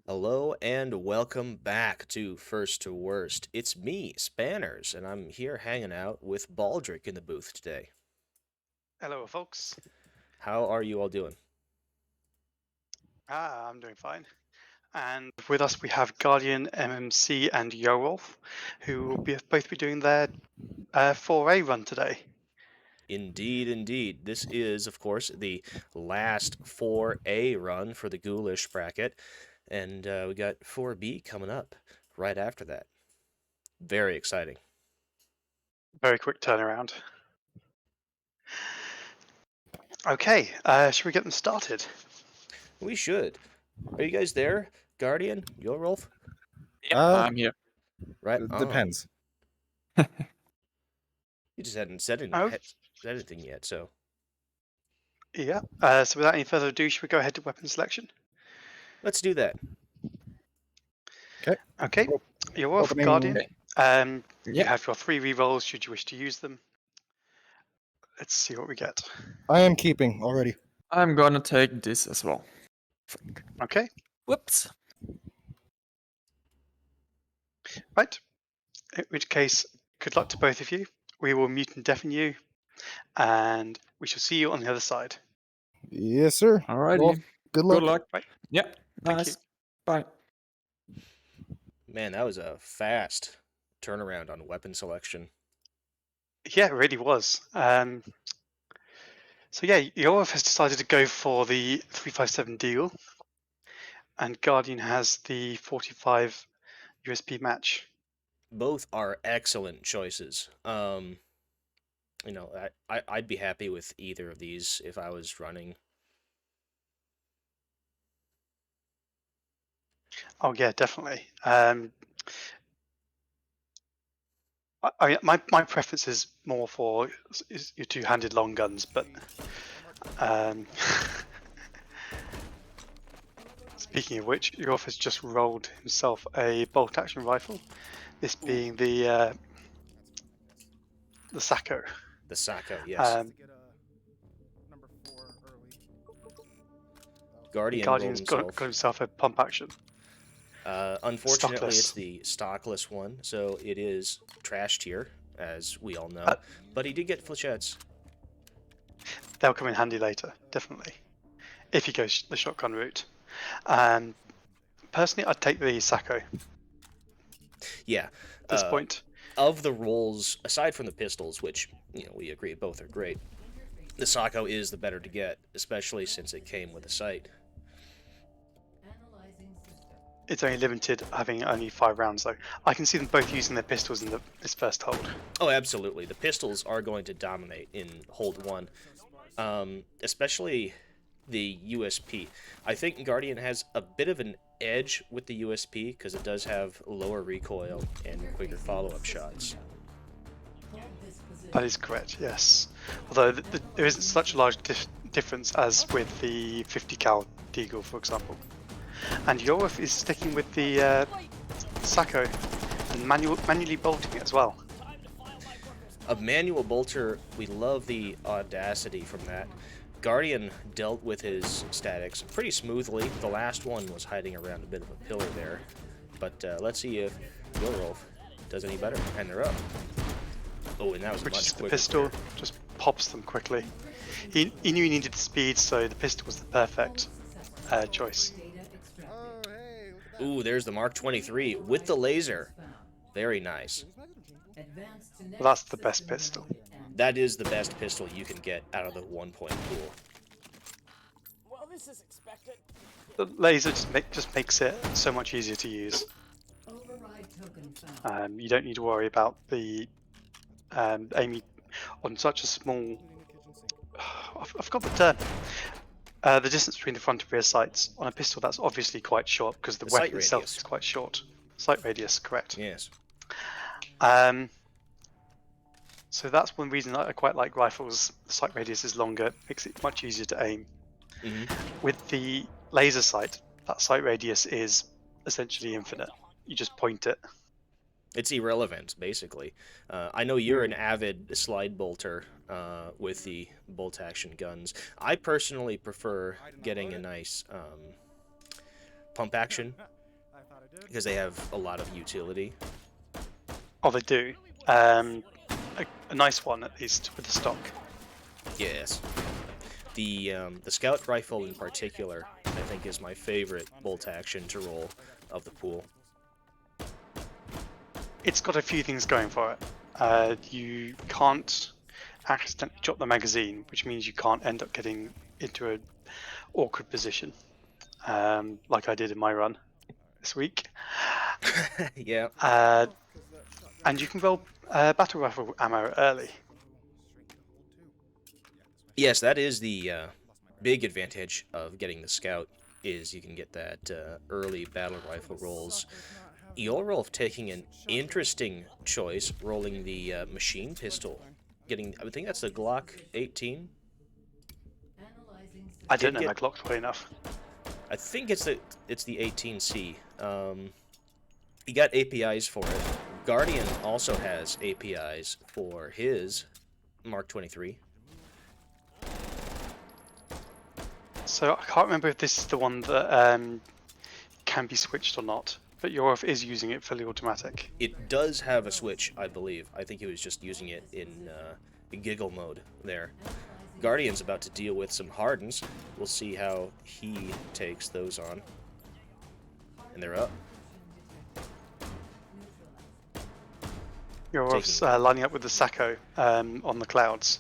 Hello and welcome back to First to Worst. It's me, Spanners, and I'm here hanging out with Baldric in the booth today. Hello, folks. How are you all doing? I'm doing fine. And with us, we have Guardian, MMC, and JohrolF, who will both be doing their 4A run today. Indeed, indeed. This is, of course, the last 4A run for the Goulash bracket, and we got 4B coming up right after that. Very exciting. Very quick turnaround. Okay, should we get them started? We should. Are you guys there, Guardian, Rolf? Yeah, I'm here. Right It on. depends. You just hadn't said Oh, anything yet, so yeah. So without any further ado, should we go ahead to weapon selection? let's do that. Okay, JohrolF, Opening. Guardian. Okay. You have your 3 rerolls should you wish to use them. Let's see what we get. I am keeping already. I'm gonna take this as well. Okay, Whoops. right. In which case, good luck to both of you. We will mute and deafen you, and we shall see you on the other side. Yes, sir. Alrighty. Well, good luck. Good luck. Right. Yep. Thank Nice. Bye. Man, that was a fast turnaround on weapon selection. Yeah, it really was. So yeah, JohrolF has decided to go for the 357 deal, and Guardian has the 45 USP match. Both are excellent choices. I'd be happy with either of these if I was running. Oh yeah, definitely. My preference is more for your two-handed long guns, but speaking of which, JohrolF has just rolled himself a bolt-action rifle. This being the Sacco. The Sacco, yes. Guardian rolled Guardian's himself. got himself a pump action. Unfortunately, Stockless. it's the stockless one, so it is trash tier, as we all know. But he did get flechettes. They'll come in handy later, definitely, if he goes the shotgun route. Personally, I'd take the Sacco Yeah. at this point. Of the rolls, aside from the pistols, which we agree both are great, the Sacco is the better to get, especially since it came with a sight. It's only limited, having only 5 rounds though. I can see them both using their pistols in this first hold. Oh, absolutely. The pistols are going to dominate in hold 1, especially the USP. I think Guardian has a bit of an edge with the USP because it does have lower recoil and quicker follow-up shots. That is correct, yes. Although there isn't such a large difference as with the 50 cal Deagle, for example. And JohrolF is sticking with the Sacco and manually bolting it as well. A manual bolter, we love the audacity from that. Guardian dealt with his statics pretty smoothly. The last one was hiding around a bit of a pillar there. But let's see if JohrolF does any better. And they're up. Oh, and that was Which much is the quicker. pistol, just pops them quickly. He knew he needed the speed, so the pistol was the perfect choice. Ooh, there's the Mark 23 with the laser. Very nice. Well, that's the best pistol. That is the best pistol you can get out of the 1-point pool. Well, this is expected. The laser just makes it so much easier to use. You don't need to worry about the aiming on such a small... I forgot the term. The distance between the front and rear sights on a pistol, that's obviously quite short because the weapon itself is quite short. Sight radius, correct. Yes. So that's one reason I quite like rifles. The sight radius is longer, makes it much easier to aim. With the laser sight, that sight radius is essentially infinite. You just point it. It's irrelevant, basically. I know you're an avid slide bolter with the bolt action guns. I personally prefer getting a nice pump action because they have a lot of utility. Oh, they do. A nice one, at least, with the stock. Yes. The scout rifle in particular, I think, is my favorite bolt action to roll of the pool. It's got a few things going for it. You can't accidentally drop the magazine, which means you can't end up getting into an awkward position, like I did in my run this week. Yeah. And you can roll battle rifle ammo early. Yes, that is the big advantage of getting the scout, is you can get that early battle rifle rolls. JohrolF taking an interesting choice, rolling the machine pistol. I think that's the Glock 18. I don't know my Glock's well enough. I think it's the 18C. He got APIs for it. Guardian also has APIs for his Mark 23. So I can't remember if this is the one that can be switched or not, but JohrolF is using it fully automatic. It does have a switch, I believe. I think he was just using it in giggle mode there. Guardian's about to deal with some hardens. We'll see how he takes those on. And they're up. JohrolF's lining up with the Sacco on the clouds.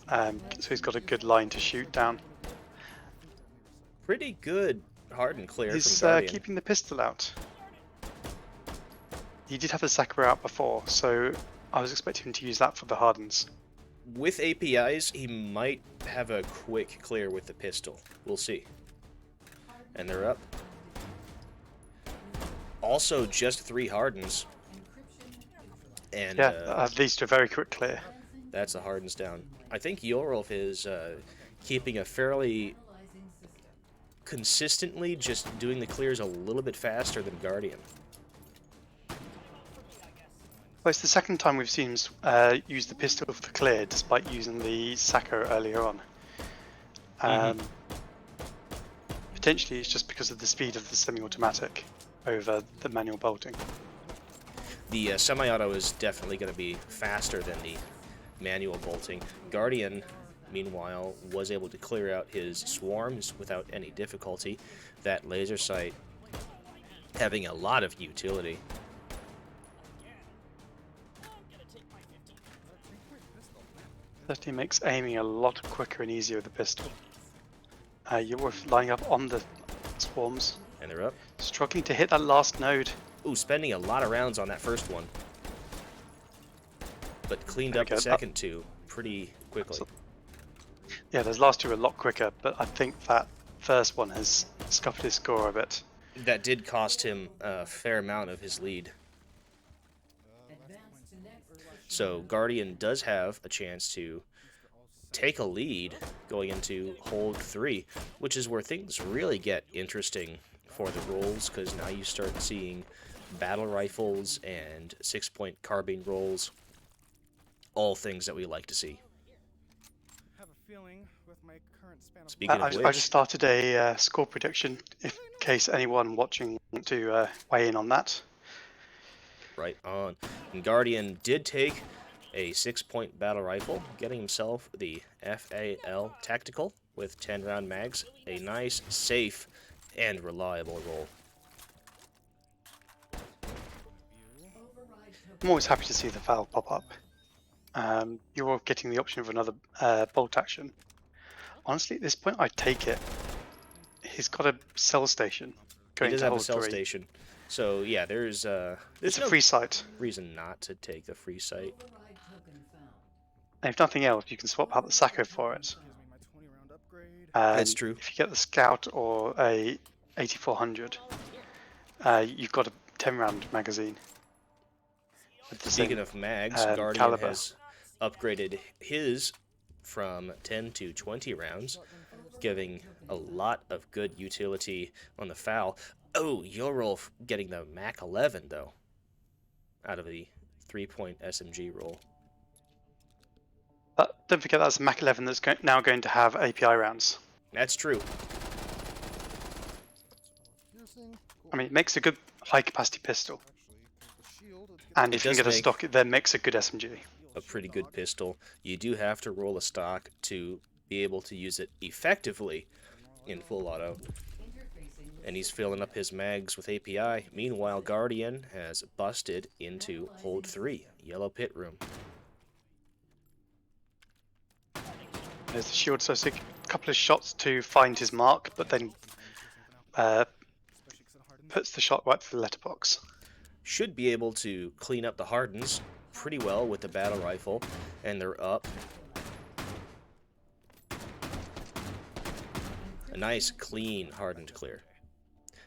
So he's got a good line to shoot down. Pretty good harden clear He's from Guardian. keeping the pistol out. He did have the Sacco out before, so I was expecting him to use that for the hardens. With APIs, he might have a quick clear with the pistol. We'll see. And they're up. Also, just 3 hardens. And Yeah, at least a very quick clear. that's the hardens down. I think JohrolF is keeping a fairly consistently just doing the clears a little bit faster than Guardian. Well, it's the second time we've seen him use the pistol for the clear, despite using the Sacco earlier on. Potentially it's just because of the speed of the semi-automatic over the manual bolting. The semi-auto is definitely going to be faster than the manual bolting. Guardian, meanwhile, was able to clear out his swarms without any difficulty. That laser sight having a lot of utility. Certainly makes aiming a lot quicker and easier with the pistol. You're lining up on the swarms. And they're up. Struggling to hit that last node. Ooh, spending a lot of rounds on that first one. But cleaned up the Okay, second 2 pretty quickly. Yeah, those last 2 are a lot quicker, but I think that first one has scuffed his score a bit. That did cost him a fair amount of his lead. So Guardian does have a chance to take a lead going into hold 3, which is where things really get interesting for the rolls, because now you start seeing battle rifles and 6-point carbine rolls, all things that we like to see. Speaking of which, I just started a score prediction in case anyone watching want to weigh in on that. right on. And Guardian did take a 6-point battle rifle, getting himself the FAL Tactical with 10-round mags. A nice, safe, and reliable roll. I'm always happy to see the FAL pop up. You're getting the option of another bolt action. Honestly, at this point, I'd take it. He's got a cell station He going does to have a hold cell 3. station. So, yeah, there's It's a no free site. reason not to take the free site. And if nothing else, you can swap out the Sacco for it. That's true. If you get the Scout or a 8400, you've got a 10-round magazine. With the Speaking same, of mags, Guardian caliber. has upgraded his from 10 to 20 rounds, giving a lot of good utility on the FAL. Oh, JohrolF getting the Mac 11, though, out of the 3-point SMG roll. Don't forget that's a Mac 11 that's now going to have API rounds. That's true. I mean, it makes a good high-capacity pistol. And It if you can does get a make stock, it then makes a good SMG. a pretty good pistol. You do have to roll a stock to be able to use it effectively in full auto. And he's filling up his mags with API. Meanwhile, Guardian has busted into hold 3, yellow pit room. There's the shield, so it's a couple of shots to find his mark, but then puts the shot right through the letterbox. Should be able to clean up the hardens pretty well with the battle rifle, and they're up. A nice, clean, hardened clear.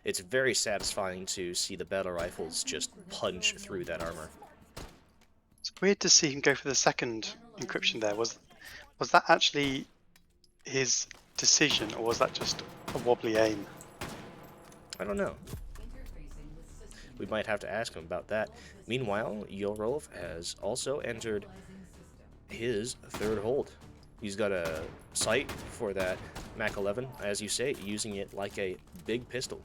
It's very satisfying to see the battle rifles just punch through that armor. It's weird to see him go for the second encryption there. Was that actually his decision, or was that just a wobbly aim? I don't know. We might have to ask him about that. Meanwhile, JohrolF has also entered his third hold. He's got a sight for that Mac 11, as you say, using it like a big pistol.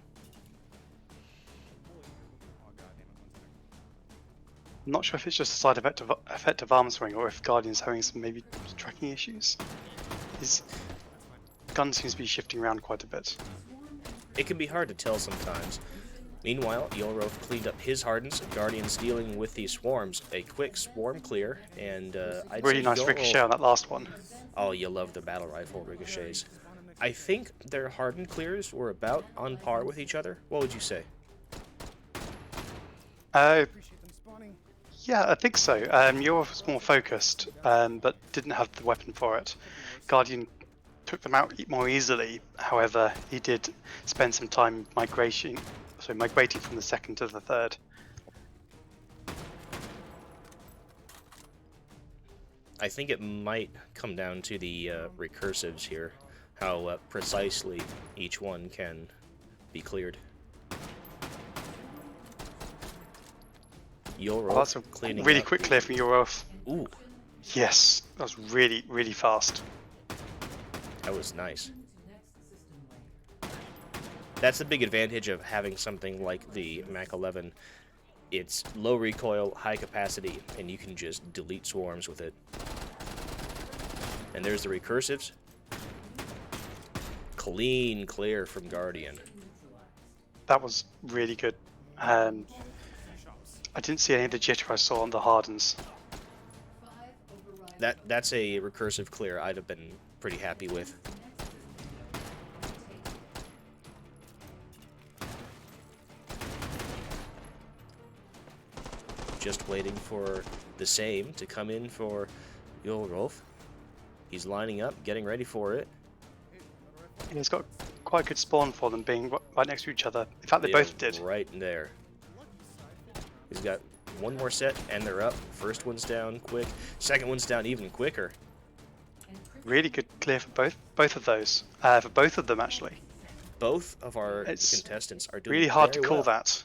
I'm not sure if it's just a side effect of arm swing, or if Guardian's having some maybe tracking issues. His gun seems to be shifting around quite a bit. It can be hard to tell sometimes. Meanwhile, JohrolF cleaned up his hardens. Guardian's dealing with these swarms. A quick swarm clear, and I'd Really say nice ricochet on that last one. Oh, you love the battle rifle ricochets. I think their hardened clears were about on par with each other. What would you say? Yeah, I think so. Yours was more focused, but didn't have the weapon for it. Guardian took them out more easily. However, he did spend some time migrating from the second to the third. I think it might come down to the recursives here, how precisely each one can be cleared. Oh, that's a cleaning really up. quick clear from JohrolF. Ooh, Yes, that was really, really fast. that was nice. That's the big advantage of having something like the Mac 11. It's low recoil, high capacity, and you can just delete swarms with it. And there's the recursives. Clean clear from Guardian. That was really good. I didn't see any of the jitter I saw on the hardens. That's a recursive clear I'd have been pretty happy with. Just waiting for the same to come in for JohrolF. He's lining up, getting ready for it. And he's got quite a good spawn for them being right next to each other. In fact, they are both did. Right there. He's got one more set, and they're up. First one's down quick. Second one's down even quicker. Really good clear for both of those. For both of them, actually. Both of our It's contestants are doing Really hard to very call well. that.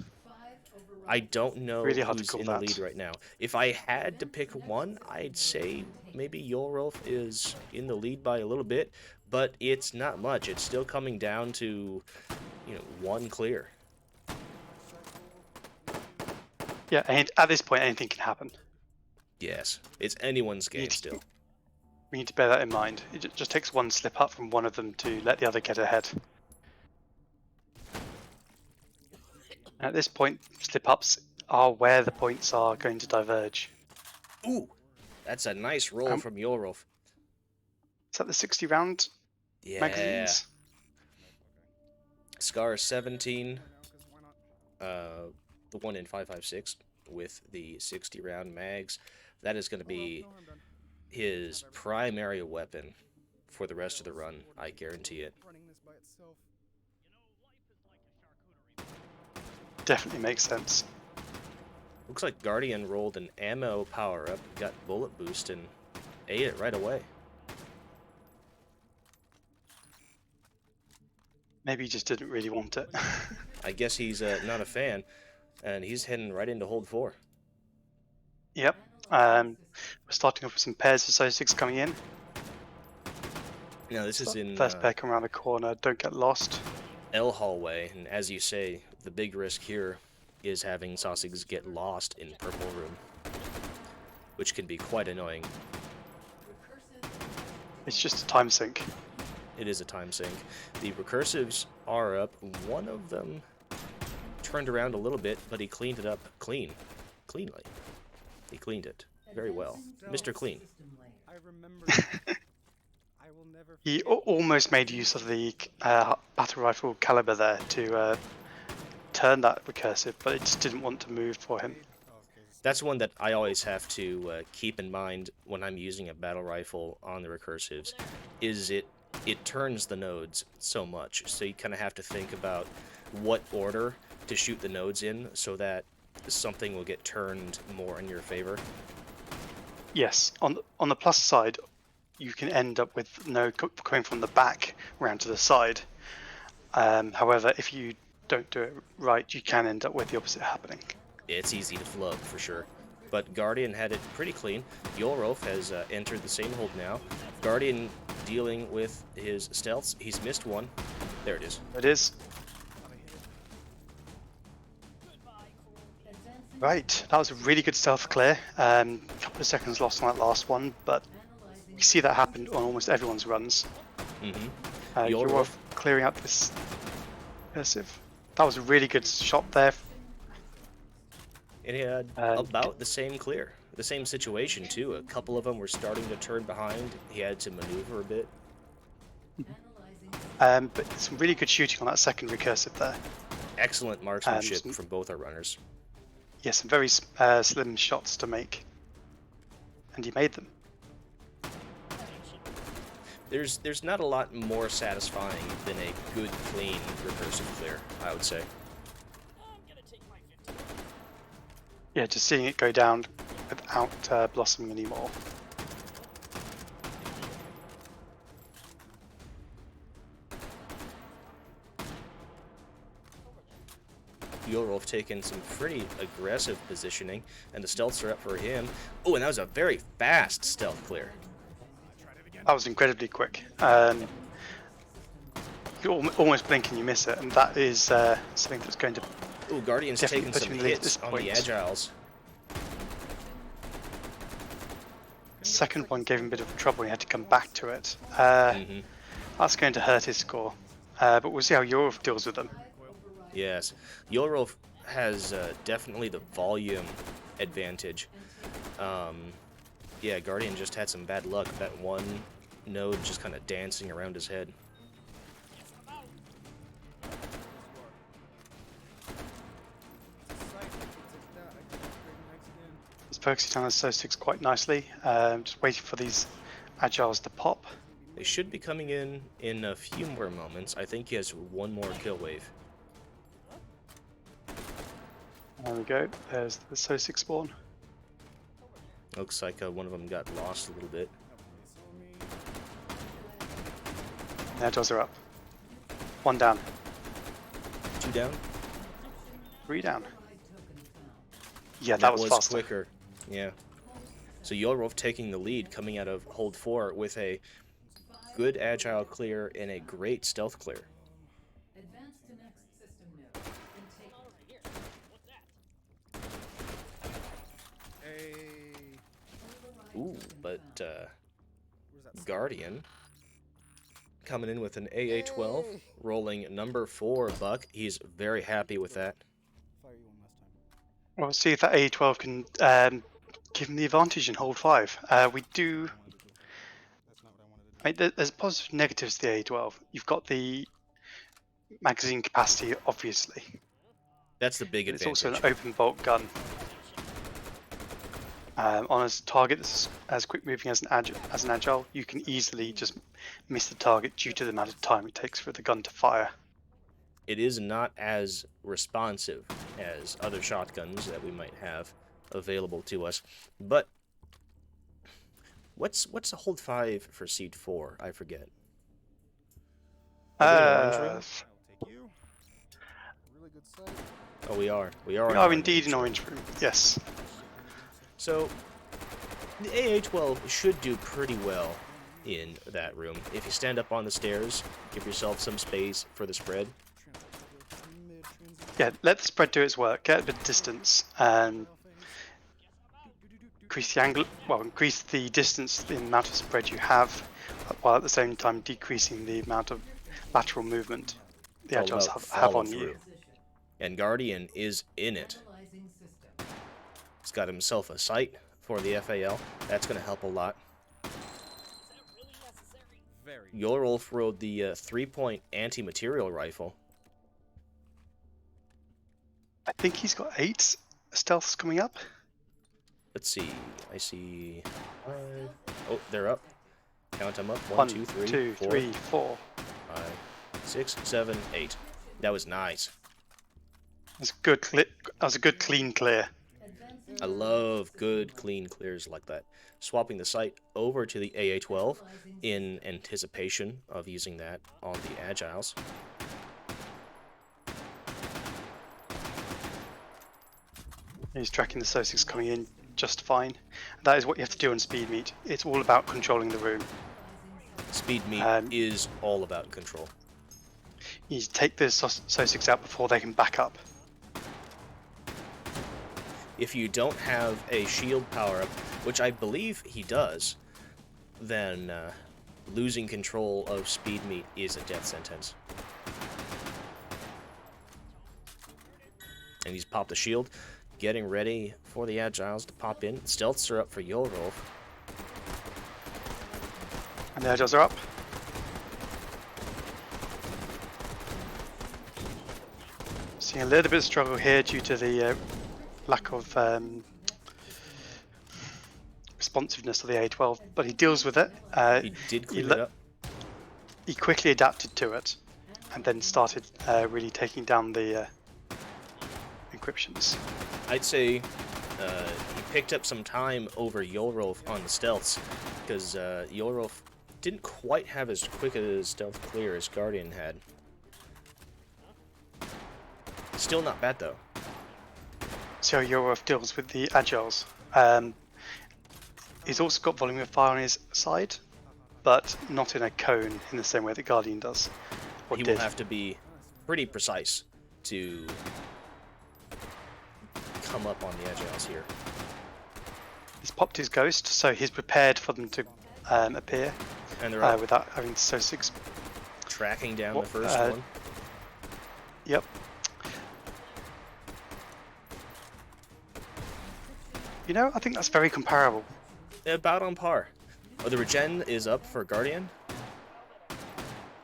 I don't know Really hard to who's call in that. the lead right now. If I had to pick one, I'd say maybe JohrolF is in the lead by a little bit, but it's not much. It's still coming down to, one clear. Yeah, and at this point, anything can happen. Yes, it's anyone's game need to- still. We need to bear that in mind. It just takes one slip up from one of them to let the other get ahead. And at this point, slip ups are where the points are going to diverge. Ooh, that's a nice roll from JohrolF. Is that the 60 round Yeah. magazines? Scar 17, the one in 5.56 with the 60 round mags. That is going to be his primary weapon for the rest of the run. I guarantee it. Definitely makes sense. Looks like Guardian rolled an ammo power up, got bullet boost, and ate it right away. Maybe he just didn't really want it. I guess he's not a fan, and he's heading right into hold 4. Yep. We're starting off with some pairs of SO6 coming in. Now this is in First pair come around the corner, don't get lost. L hallway, and as you say, the big risk here is having Sausages get lost in purple room, which can be quite annoying. It's just a time sink. It is a time sink. The recursives are up. One of them turned around a little bit, but he cleaned it up cleanly. He cleaned it very well. Mr. Clean. I remember. I will never. He almost made use of the battle rifle caliber there to turn that recursive, but it just didn't want to move for him. That's one that I always have to keep in mind when I'm using a battle rifle on the recursives, is it turns the nodes so much, so you kind of have to think about what order to shoot the nodes in so that something will get turned more in your favor. Yes, on the plus side, you can end up with node coming from the back round to the side. However, if you don't do it right, you can end up with the opposite happening. It's easy to flub for sure. But Guardian had it pretty clean. JohrolF has entered the same hold now. Guardian dealing with his stealths. He's missed one. There it is. It is. Right, that was a really good stealth clear. A couple of seconds lost on that last one, but we see that happen on almost everyone's runs. JohrolF clearing out this recursive. That was a really good shot there. And he had about the same clear. The same situation too. A couple of them were starting to turn behind. He had to maneuver a bit. But some really good shooting on that second recursive there. Excellent marksmanship from both our runners. Yes, some very slim shots to make. And he made them. There's not a lot more satisfying than a good, clean recursive clear, I would say. Yeah, just seeing it go down without blossoming anymore. JohrolF taking some pretty aggressive positioning, and the stealths are up for him. Oh, and that was a very fast stealth clear. That was incredibly quick. You almost blink and you miss it, and that is something that's going to Ooh, Guardian's definitely taking put some him in the lead at hits this on the point. agiles. Second one gave him a bit of trouble. He had to come back to it. That's going to hurt his score. But we'll see how JohrolF deals with them. Yes, JohrolF has definitely the volume advantage. Yeah, Guardian just had some bad luck. That one node just kind of dancing around his head. He's focusing on his SO6 quite nicely. Just waiting for these agiles to pop. They should be coming in a few more moments. I think he has one more kill wave. There we go. There's the SO6 spawn. Looks like one of them got lost a little bit. The agiles are up. One down. 2 down? 3 down. Yeah, that was faster. quicker. Yeah. So JohrolF taking the lead coming out of hold 4 with a good agile clear and a great stealth clear. Ooh, but Guardian coming in with an AA-12, rolling number 4 buck. He's very happy with that. Well, we'll see if that A12 can give him the advantage in hold 5. We do. I mean, there's positives and negatives to the A12. You've got the magazine capacity, obviously. That's the big It's advantage. also an open bolt gun. On a target that's as quick moving as an agile, you can easily just miss the target due to the amount of time it takes for the gun to fire. It is not as responsive as other shotguns that we might have available to us. But what's a hold 5 for seed 4? I forget. Are we in orange room? Oh, we are. We are. We in are orange indeed in room. orange room. Yes. So the AA-12 should do pretty well in that room. If you stand up on the stairs, give yourself some space for the spread. yeah, let the spread do its work. Get a bit of distance and increase the angle. Well, increase the distance in the amount of spread you have, while at the same time decreasing the amount of lateral movement the It's all agiles about have follow on through. you. And Guardian is in it. He's got himself a sight for the FAL. That's going to help a lot. Very. JohrolF rode the 3-point anti-material rifle. I think he's got 8 stealths coming up. Let's see. I see 5. Oh, they're up. Count them up. 1, 1, 2, 3, 2, 4, 3, 4. 5, 6, 7, 8. That was nice. That's a good that was a good clean clear. I love good, clean clears like that. Swapping the sight over to the AA-12 in anticipation of using that on the Agiles. He's tracking the SO6 coming in just fine. That is what you have to do on speed meet. It's all about controlling the room. Speed meet is all about control. You take the SO6 out before they can back up. If you don't have a shield power-up, which I believe he does, then losing control of speed meet is a death sentence. And he's popped the shield, getting ready for the Agiles to pop in. Stealths are up for JohrolF. And the agiles are up. Seeing a little bit of struggle here due to the lack of responsiveness of the A12, but he deals with it. He did clean it up. He quickly adapted to it, and then started really taking down the encryptions. I'd say he picked up some time over JohrolF on the stealths, because JohrolF didn't quite have as quick a stealth clear as Guardian had. Still not bad though. See how JohrolF deals with the agiles. He's also got volume of fire on his side, but not in a cone in the same way that Guardian does. Or He did. will have to be pretty precise to come up on the Agiles here. He's popped his ghost, so he's prepared for them to appear And they're up, without having SO6. tracking down the What, first one. Yep. You know, I think that's very comparable. About on par. Oh, the regen is up for Guardian.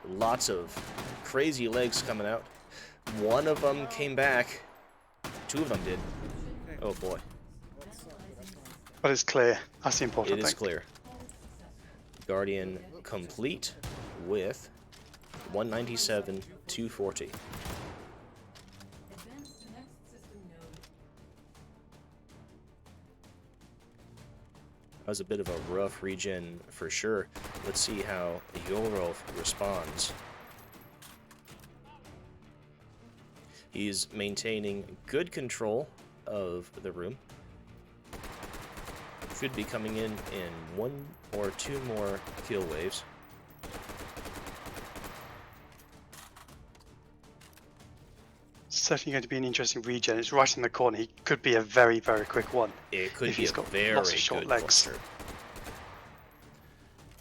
Lots of crazy legs coming out. One of them came back. 2 of them did. Oh boy. But it's clear. That's the important It thing. is clear. Guardian complete with 197, 240. That was a bit of a rough regen for sure. Let's see how JohrolF responds. He's maintaining good control of the room. Should be coming in 1 or 2 more kill waves. Certainly going to be an interesting regen. It's right in the corner. He could be a very, very quick one. It could if be he's a got very lots of short good legs. cluster.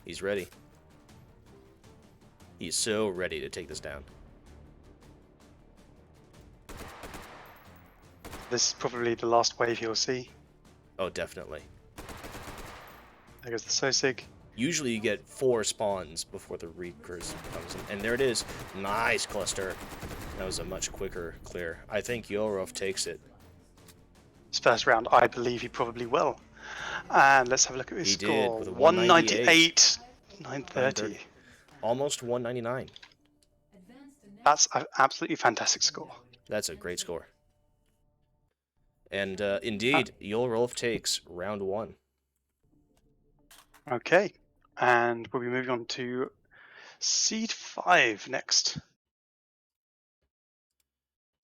He's ready. He's so ready to take this down. This is probably the last wave he'll see. Oh, definitely. There goes the Sosig. Usually you get 4 spawns before the recurse comes in. And there it is. Nice cluster. That was a much quicker clear. I think JohrolF takes it. His first round, I believe he probably will. And let's have a look at his He did, score. with a 198, 930. 930. Almost 199. That's an absolutely fantastic score. That's a great score. And indeed, JohrolF takes round 1. Okay, and we'll be moving on to Seed 5 next.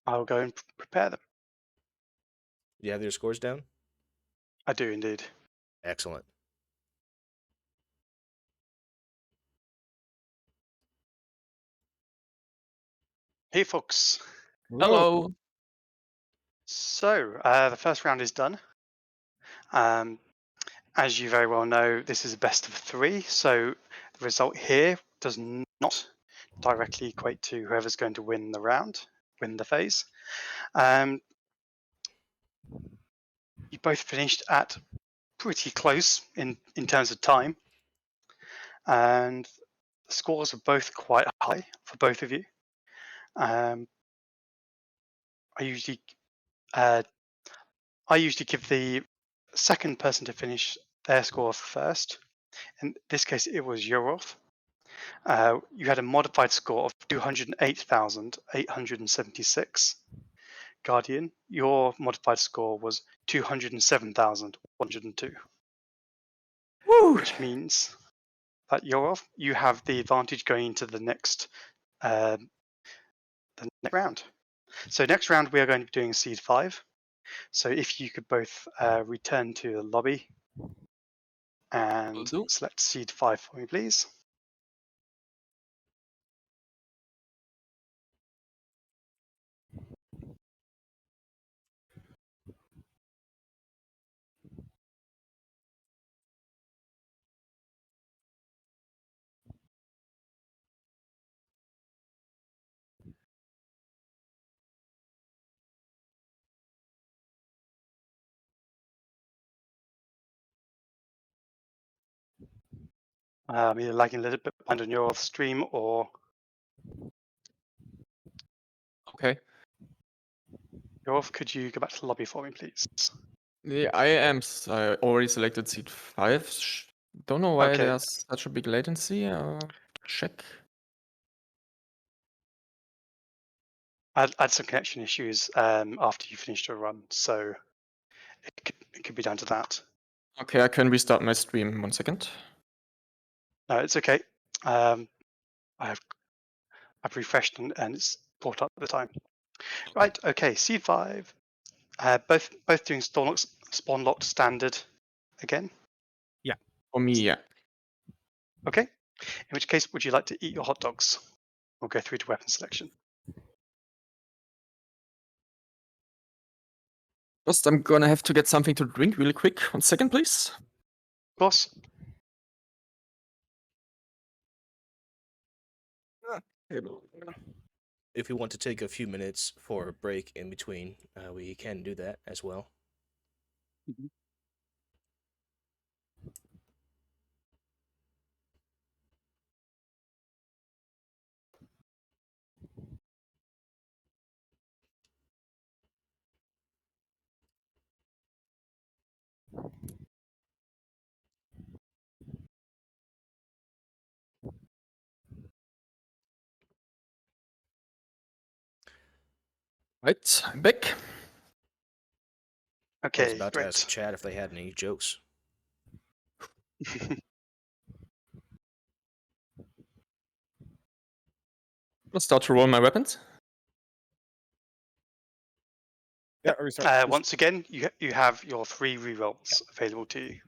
I'll go and prepare them. Do you have your scores down? I do indeed. Excellent. Hey folks, Hello. So, the first round is done. As you very well know, this is a best of 3, so the result here does not directly equate to whoever's going to win the round, win the phase. You both finished at pretty close in terms of time, and the scores are both quite high for both of you. I usually give the second person to finish their score first. In this case, it was JohrolF. You had a modified score of 208,876. Guardian, your modified score was 207,102. Woo! Which means that JohrolF, you have the advantage going into the next round. So next round we are going to be doing seed 5. So if you could both return to the lobby and do. select seed 5 for me, please. You're lagging a little bit behind on your stream, or Okay. JohrolF, could you go back to the lobby for me, please? Yeah, I already selected seat 5. Don't know why Okay. there's such a big latency. Check. I had some connection issues after you finished your run, so it could be down to that. Okay, I can restart my stream. 1 second. No, it's okay. I've refreshed and it's brought up the time. Right. Okay. Seed 5. Both doing spawn locked standard again. For me, yeah. Okay. In which case, would you like to eat your hot dogs? We'll go through to weapon selection. First, I'm gonna have to get something to drink really quick. 1 second, please. Of course. If we want to take a few minutes for a break in between, we can do that as well. Right, I'm back. I was Okay. about to ask Great. Chad if they had any jokes. I'll start to roll my weapons. Yeah, restart. Once again, you have your 3 rerolls available to you.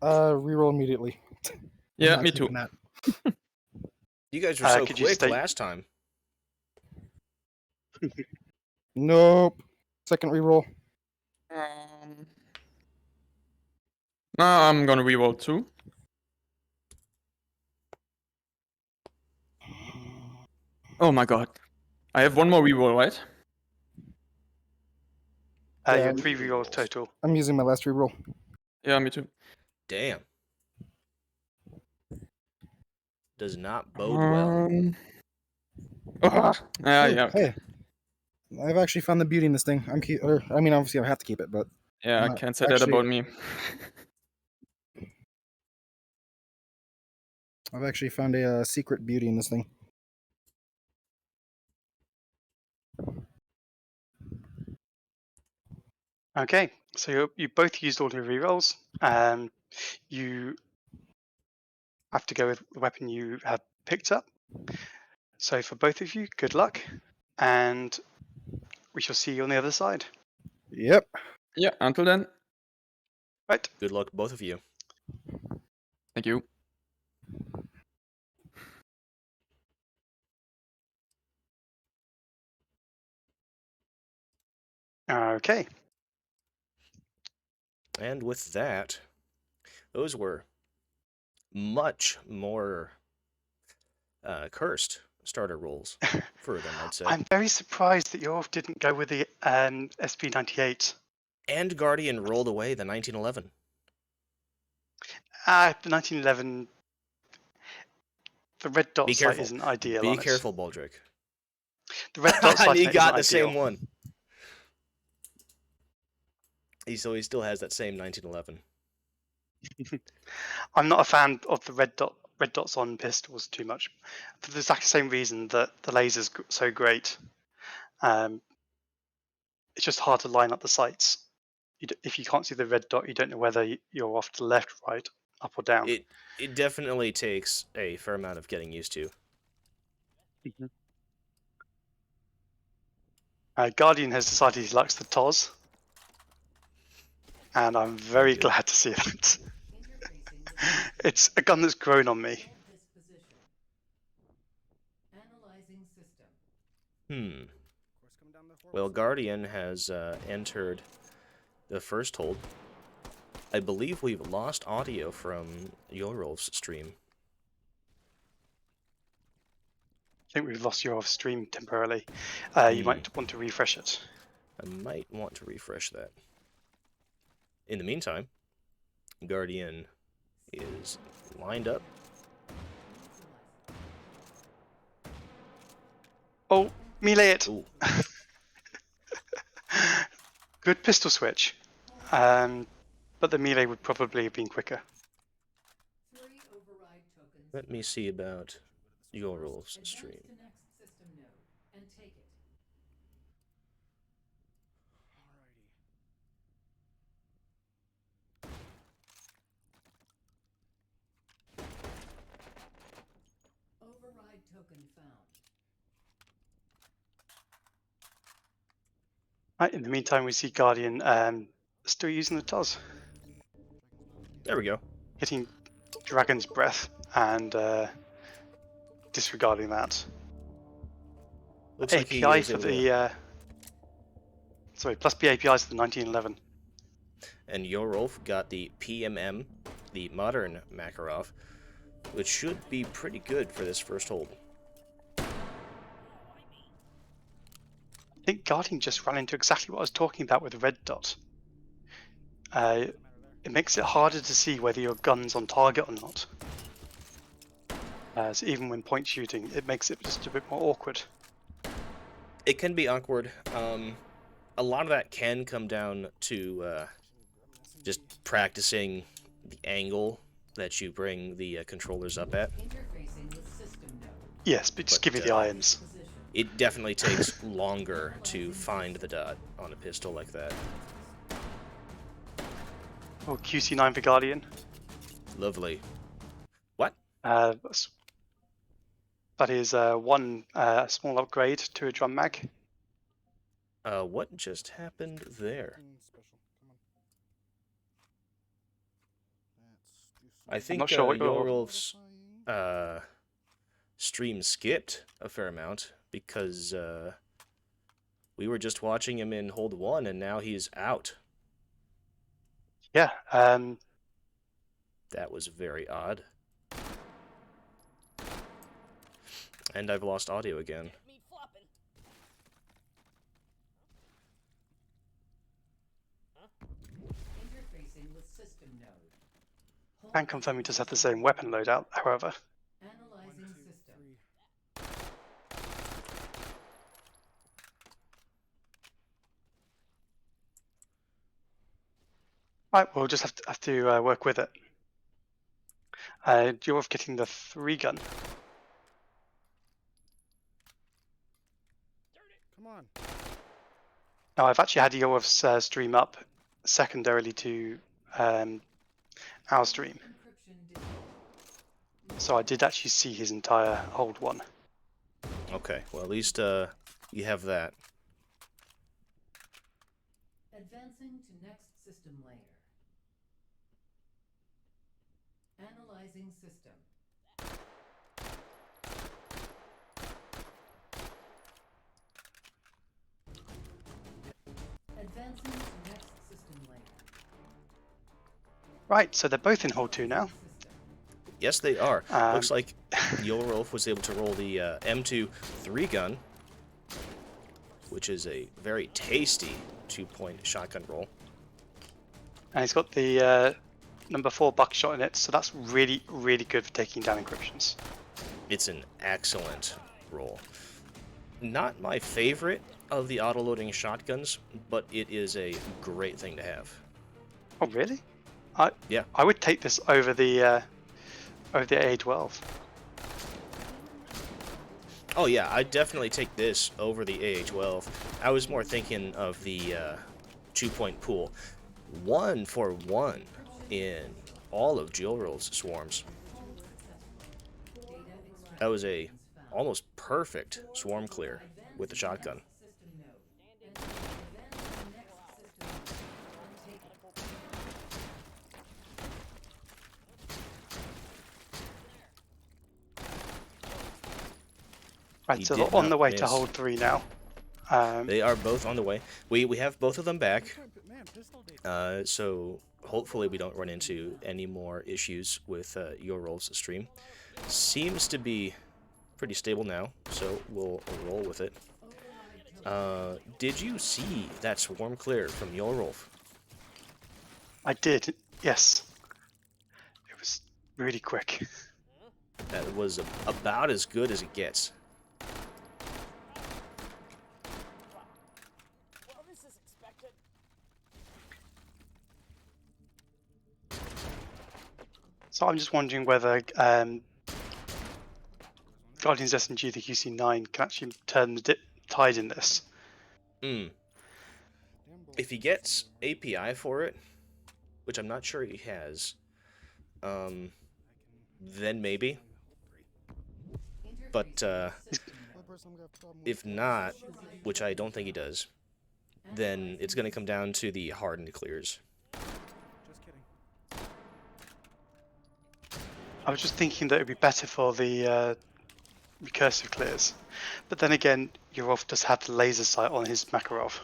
Reroll immediately. I'm Yeah, not me too. taking that. You guys were so Could you quick state- last time. Nope. Second reroll. I'm gonna reroll 2. Oh my god. I have 1 more reroll, right? Yeah. You have 3 rerolls total. I'm using my last reroll. Yeah, me too. Damn. Does not bode well. Yeah, okay. Hey, I've actually found the beauty in this thing. Obviously I have to keep it, but Yeah, I Uh, can't say that about me. I've actually found a secret beauty in this thing. Okay. So you both used all your rerolls. You have to go with the weapon you have picked up. So for both of you, good luck, and we shall see you on the other side. Yep. Yeah, until then. Right. Good luck, both of you. Thank you. Okay. And with that, those were much more cursed starter rolls for them, I'd say. I'm very surprised that JohrolF didn't go with the SP98. And Guardian rolled away the 1911. The 1911. The red dot Be sight careful. isn't ideal Be on careful, Baldric. it. The red dot sight He isn't got the ideal. same one. He still has that same 1911. I'm not a fan of the red dots on pistols too much, for the exact same reason that the laser's so great. It's just hard to line up the sights. If you can't see the red dot, you don't know whether you're off to the left, right, up or down. It definitely takes a fair amount of getting used to. Guardian has decided he likes the TOS, and I'm very glad to see that. It's a gun that's grown on me. Well, Guardian has entered the first hold. I believe we've lost audio from JohrolF's stream. I think we've lost your stream temporarily. You might want to refresh it. I might want to refresh that. In the meantime, Guardian is lined up. Oh, melee it! Ooh. Good pistol switch. But the melee would probably have been quicker. Let me see about JohrolF's stream. Override token found. Right, in the meantime, we see Guardian still using the TOS. There we go. Hitting Dragon's Breath and disregarding that. Looks like he API is for able to- the... sorry, plus B APIs for the 1911. And JohrolF got the PMM, the modern Makarov, which should be pretty good for this first hold. I think Guardian just ran into exactly what I was talking about with the red dot. It makes it harder to see whether your gun's on target or not. So even when point shooting, it makes it just a bit more awkward. It can be awkward. A lot of that can come down to just practicing the angle that you bring the controllers up at. Yes, but just give you the irons. It definitely takes longer to find the dot on a pistol like that. Oh, QC9 for Guardian. Lovely. What? That is one small upgrade to a drum mag. What just happened there? I think not sure what you're- JohrolF's stream skipped a fair amount because we were just watching him in hold 1 and now he's out. Yeah. That was very odd. And I've lost audio again. Me flopping. Interfacing with system node. Can confirm he does have the same weapon loadout, however. Analyzing system. Right, we'll just have to work with it. You're getting the 3-gun. Come on. Now, I've actually had Yorof's stream up secondarily to our stream. So I did actually see his entire hold 1. Okay, well at least you have that. Advancing to next system layer. Analyzing system. Right, so they're both in hold 2 now. Yes, they are. Um, Looks like JohrolF was able to roll the M2 3-gun, which is a very tasty 2-point shotgun roll. And he's got the number 4 buckshot in it, so that's really, really good for taking down encryptions. It's an excellent roll. Not my favorite of the auto-loading shotguns, but it is a great thing to have. Oh, really? Yeah. I would take this over the AA-12. Oh yeah, I'd definitely take this over the AA-12. I was more thinking of the 2-point pool. 1 for 1 in all of JohrolF's swarms. That was a almost perfect swarm clear with the shotgun. Right, He so did they're on not the way to miss. hold 3 now. They are both on the way. We have both of them back, Man, pistol date. so hopefully we don't run into any more issues with JohrolF's stream. Seems to be pretty stable now, so we'll roll with it. Did you see that swarm clear from JohrolF? I did, yes. It was really quick. That was about as good as it gets. Well, this is expected. So I'm just wondering whether Guardian's SMG, the QC9, can actually turn the tide in this. If he gets API for it, which I'm not sure he has, then maybe. But if not, which I don't think he does, then it's going to come down to the hardened clears. Just kidding. I was just thinking that it would be better for the recursive clears. But then again, JohrolF does have the laser sight on his Makarov.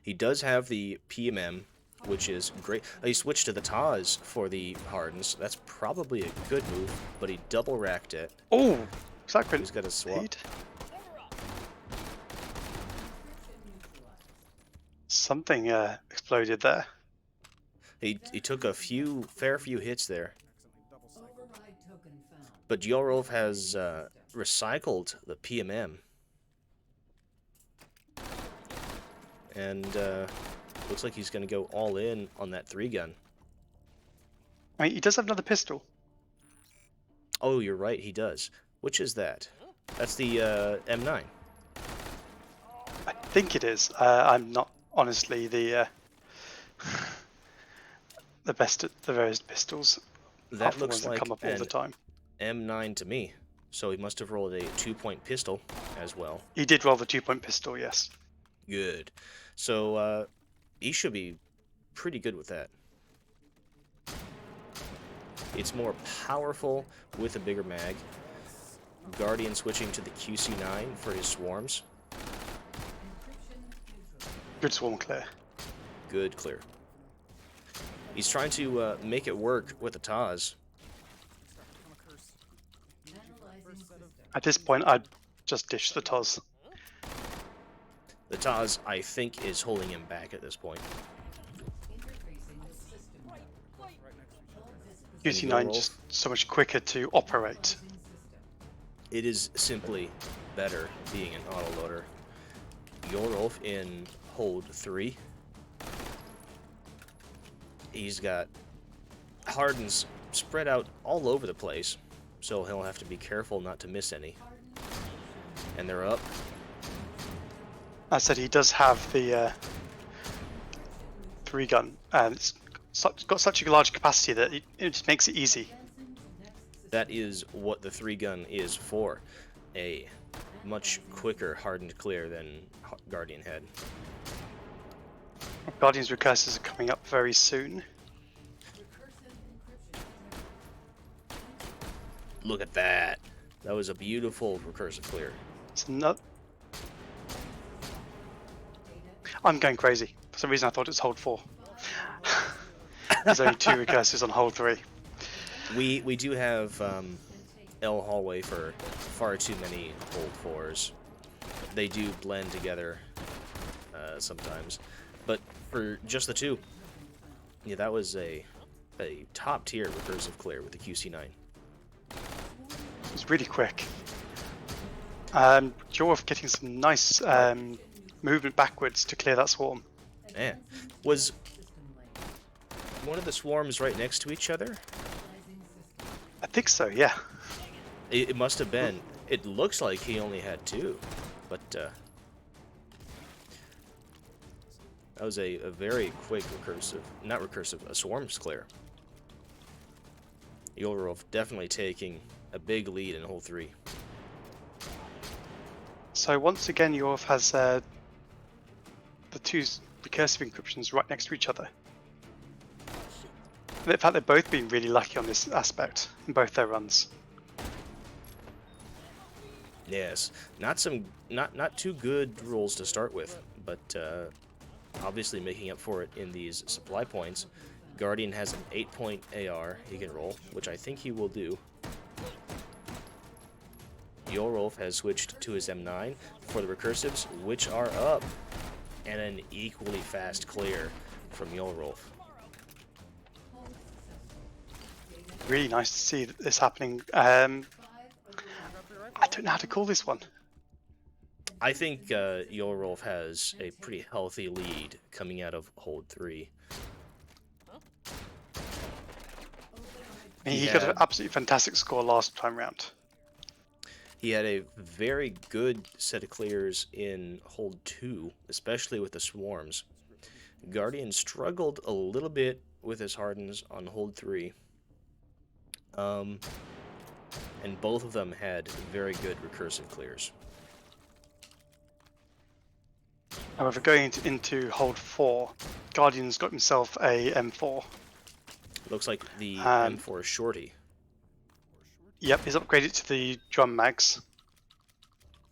He does have the PMM, which is great. He switched to the Taz for the hardens. That's probably a good move, but he double racked it. Oh! Is that He's got a swap. grenade? Something exploded there. He took a fair few hits there. Override token found. But JohrolF has recycled the PMM. And looks like he's going to go all in on that 3-gun. I mean, he does have another pistol. Oh, you're right, he does. Which is that? That's the M9. I think it is. I'm not honestly the best at the various pistols. That Half the looks ones that like come up all an the time. M9 to me. So he must have rolled a 2-point pistol as well. He did roll the 2-point pistol, yes. Good. So he should be pretty good with that. It's more powerful with a bigger mag. Guardian switching to the QC9 for his swarms. Good swarm clear. Good clear. He's trying to make it work with the Taz. I'm a curse. Analyzing system. At this point, I'd just dish the Toz. The Taz, I think, is holding him back at this point. Interfacing with system node. Right next to each other. QC9 just so much quicker to operate. System. It is simply better being an autoloader. JohrolF in hold 3. He's got hardens spread out all over the place, so he'll have to be careful not to miss any. And they're up. I said he does have the 3-gun, and it's got such a large capacity that it just makes it easy. That is what the 3-gun is for. A much quicker hardened clear than Guardian had. Guardian's recursors are coming up very soon. Look at that. That was a beautiful recursive clear. It's not. I'm going crazy. For some reason, I thought it was hold 4. There's only 2 recursives on hold 3. We do have L hallway for far too many hold 4s. They do blend together sometimes, but for just the 2, yeah, that was a top tier recursive clear with the QC9. It was really quick. JohrolF getting some nice movement backwards to clear that swarm. Man, was one of the swarms right next to each other? I think so, yeah. It must have been. It looks like he only had 2, but that was a very quick a swarms clear. JohrolF definitely taking a big lead in hole 3. So once again, JohrolF has the 2 recursive encryptions right next to each other. In fact, they've both been really lucky on this aspect in both their runs. Yes, not too good rules to start with, but obviously making up for it in these supply points. Guardian has an 8-point AR he can roll, which I think he will do. JohrolF has switched to his M9 for the recursives, which are up, and an equally fast clear from JohrolF. Really nice to see this happening. I don't know how to call this one. I think JohrolF has a pretty healthy lead coming out of hold 3. I mean, he got an absolutely fantastic score last time round. He had a very good set of clears in hold 2, especially with the swarms. Guardian struggled a little bit with his hardens on hold 3. And both of them had very good recursive clears. However, going into hold 4, Guardian's got himself a M4. Looks like the M4 shorty. Yep, he's upgraded to the drum mags.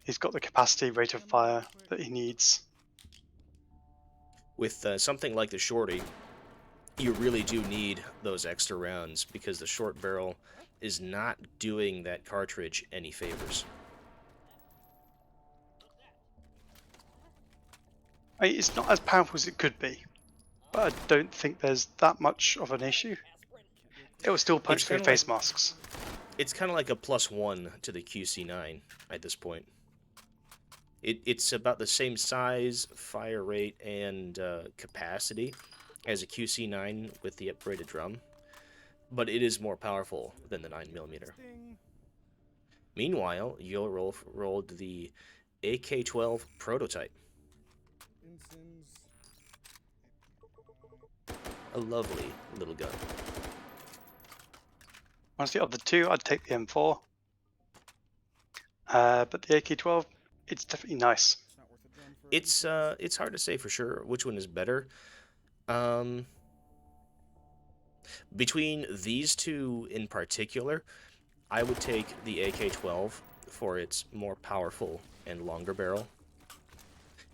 He's got the capacity rate of fire that he needs. With something like the shorty, you really do need those extra rounds because the short barrel is not doing that cartridge any favors. I mean, it's not as powerful as it could be, but I don't think there's that much of an issue. It will still punch through face masks. It's kind of like a +1 to the QC9 at this point. It's about the same size, fire rate, and capacity as a QC9 with the upgraded drum, but it is more powerful than the 9mm. Meanwhile, JohrolF rolled the AK-12 prototype. A lovely little gun. Honestly, of the 2, I'd take the M4. But the AK-12, it's definitely nice. It's hard to say for sure which one is better. Between these 2 in particular, I would take the AK-12 for its more powerful and longer barrel.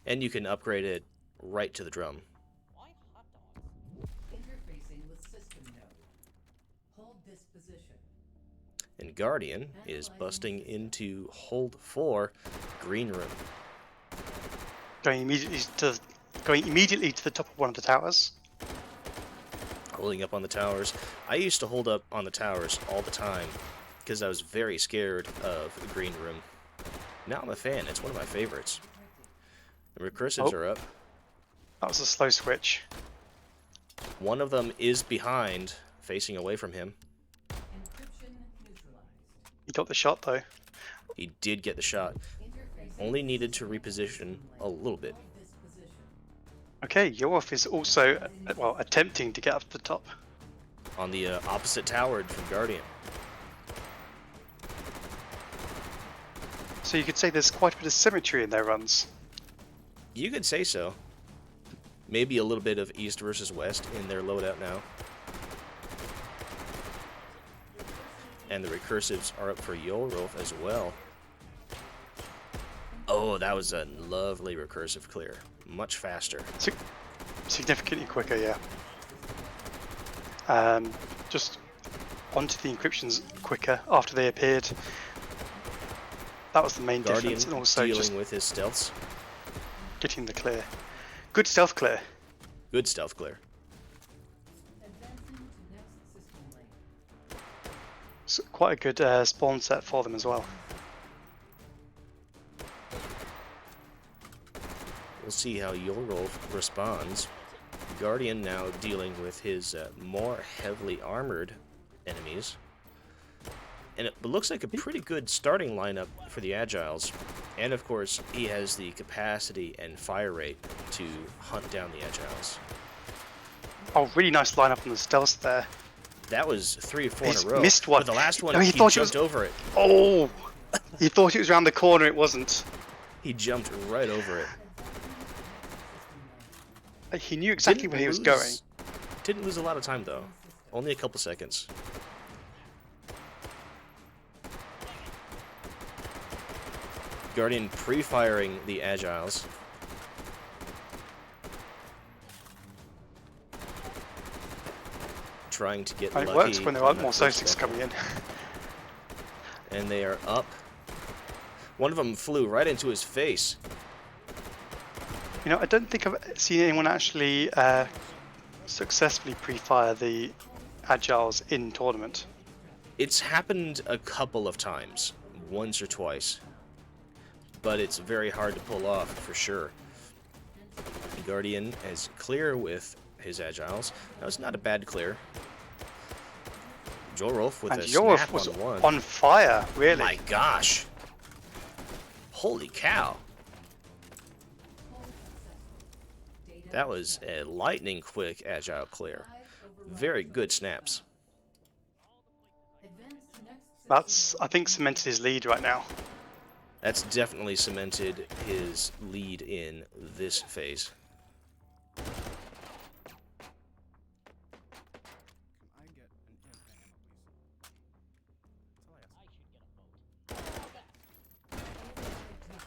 And you can upgrade it right to the drum. Interfacing with system node. Hold this position. And Guardian is busting into hold 4, green room. Going immediately to the top of one of the towers. Holding up on the towers. I used to hold up on the towers all the time because I was very scared of the green room. Now I'm a fan. It's one of my favorites. The recursives are up. That was a slow switch. One of them is behind, facing away from him. Encryption neutralized. He got the shot though. He did get the shot. Only needed to reposition a little bit. This position. Okay, JohrolF is also, well, attempting to get up to the top. On the opposite tower from Guardian. So you could say there's quite a bit of symmetry in their runs. You could say so. Maybe a little bit of east versus west in their loadout now. And the recursives are up for JohrolF as well. Oh, that was a lovely recursive clear. Much faster. Significantly quicker, yeah. just onto the encryptions quicker after they appeared. That was the main Guardian difference, and also dealing just with his stealths. getting the clear. Good stealth clear. Good stealth clear. Advancing to next system lane. It's quite a good spawn set for them as well. We'll see how JohrolF responds. Guardian now dealing with his more heavily armored enemies. And it looks like a pretty good starting lineup for the Agiles. And of course, he has the capacity and fire rate to hunt down the Agiles. Oh, really nice lineup on the stealths there. That was 3 or 4 He's in a row. missed one. But the last one, No, he he thought he jumped was- over it. Oh! He thought it was around the corner, it wasn't. He jumped right over it. He knew exactly where he was going. Didn't lose a lot of time though. Only a couple seconds. Guardian pre-firing the Agiles. Trying to get And lucky. it works when there on aren't that more first Socics step. coming in. And they are up. One of them flew right into his face. You know, I don't think I've seen anyone actually successfully pre-fire the Agiles in tournament. It's happened a couple of times, once or twice, but it's very hard to pull off for sure. Guardian is clear with his Agiles. Now it's not a bad clear. JohrolF with And a JohrolF snap was on one. on fire, really. My gosh! Holy cow! That was a lightning quick Agile clear. Very good snaps. Advance to next system. That's, I think, cemented his lead right now. That's definitely cemented his lead in this phase. Can I get an infinite ammo, please? That's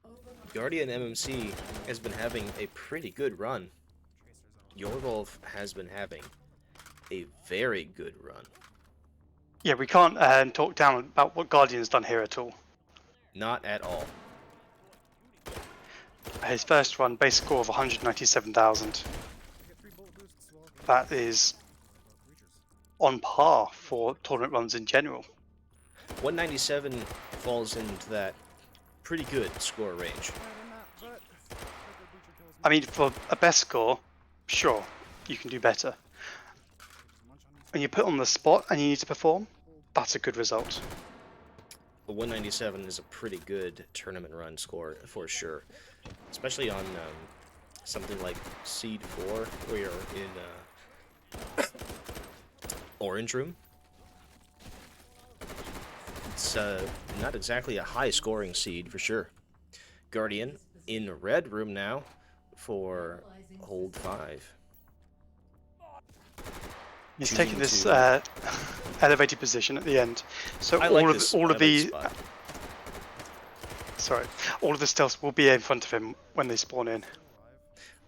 all I ask. Guardian MMC has been having a pretty good run. Tracers on. JohrolF has been having a very good run. Yeah, we can't talk down about what Guardian's done here at all. Not at all. His first run, base score of 197,000. I get 3 bullet boosts while That is creatures. on par for tournament runs in general. 197 falls into that pretty good score range. Better than that, but Breacher kills me. I mean, for a best score, sure, you can do better. Munch on When you put on the spot and you need to perform, that's a good result. The 197 is a pretty good tournament run score for sure. Especially on something like Seed 4, where you're in Orange Room. It's not exactly a high scoring seed for sure. Guardian in Red Room now for Hold 5. He's Choosing taking this to- elevated position at the end. So I all like of this. all I of like the this spot. sorry, all of the stealths will be in front of him when they spawn in.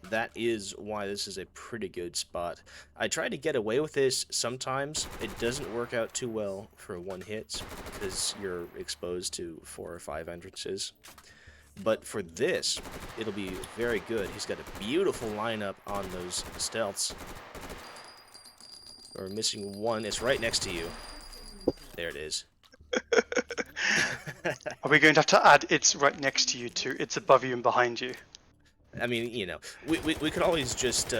That is why this is a pretty good spot. I try to get away with this sometimes. It doesn't work out too well for one hits because you're exposed to 4 or 5 entrances. But for this, it'll be very good. He's got a beautiful lineup on those stealths. We're missing one. It's right next to you. There it is. Are we going to have to add it's right next to you to it's above you and behind you? I mean, you know, we could always just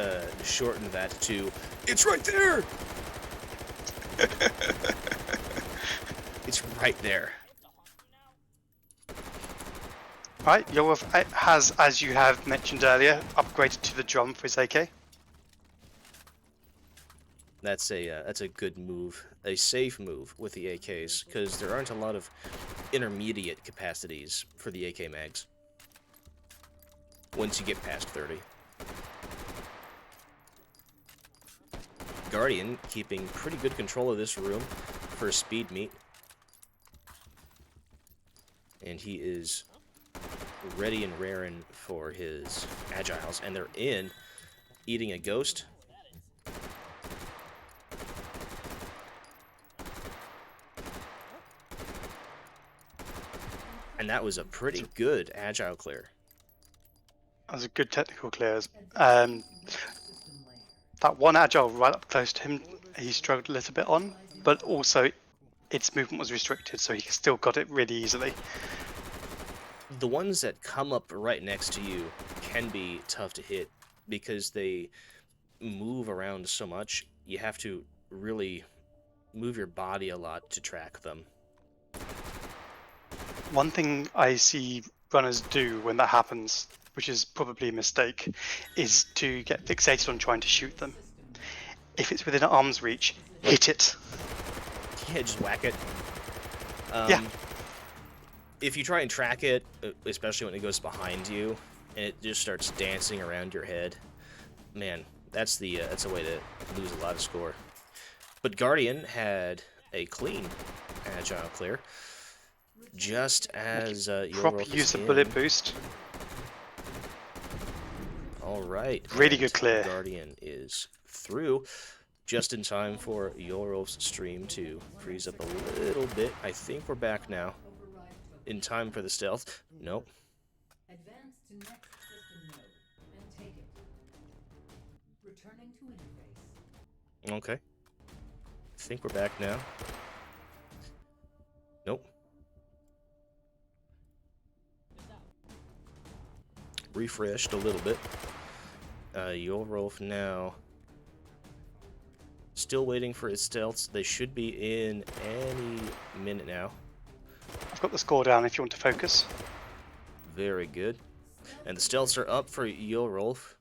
shorten that to it's right there. It's right there. Right, JohrolF has, as you have mentioned earlier, upgraded to the drum for his AK. That's a good move, a safe move with the AKs, because there aren't a lot of intermediate capacities for the AK mags. Once you get past 30. Guardian keeping pretty good control of this room for a speed meet. And he is ready and raring for his Agiles, and they're in, eating a ghost. And that was a pretty good agile clear. That was a good technical clear. Advancing to next system layer. That one agile right up close to him, he struggled a little bit on, but also its movement was restricted, so he still got it really easily. The ones that come up right next to you can be tough to hit because they move around so much. You have to really move your body a lot to track them. One thing I see runners do when that happens, which is probably a mistake, is to get fixated on trying to shoot them. If it's within arm's reach, hit it. Yeah, just whack it. Yeah. If you try and track it, especially when it goes behind you, and it just starts dancing around your head, man, that's a way to lose a lot of score. But Guardian had a clean agile clear, just as Proper JohrolF use is the in. bullet boost. All right. Really and good clear. Guardian is through, just in time for JohrolF's stream to freeze up a little bit. I think we're back now. Override token. In time for the stealth. Nope. Advance to next system node and take it. Returning to interface. Okay. I think we're back now. Nope. Refreshed a little bit. JohrolF now. Still waiting for his stealths. They should be in any minute now. I've got the score down if you want to focus. Very good. And the stealths are up for JohrolF.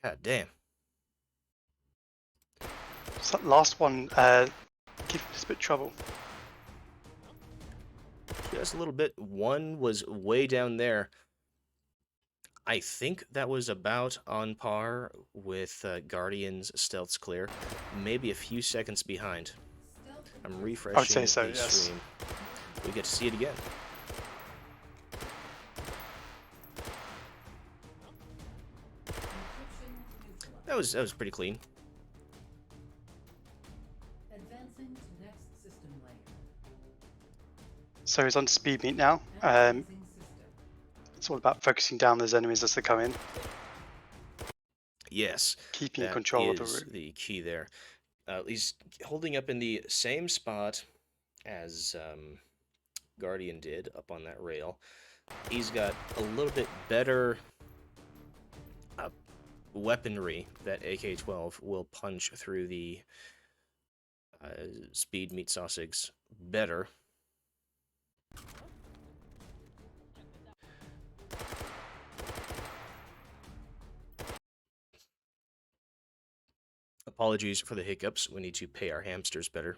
God damn. So that last one gave us a bit of trouble. Just a little bit. One was way down there. I think that was about on par with Guardian's stealth's clear. Maybe a few seconds behind. I'm refreshing I would say so, the yes. stream. We get to see it again. Encryption neutralized. That was pretty clean. Advancing to next system layer. So he's on speed meet now. Analyzing system. It's all about focusing down those enemies as they come in, Yes. keeping That control of the is route. the key there. He's holding up in the same spot as Guardian did up on that rail. He's got a little bit better weaponry that AK-12 will punch through the speed meat sausages better. Apologies for the hiccups. We need to pay our hamsters better.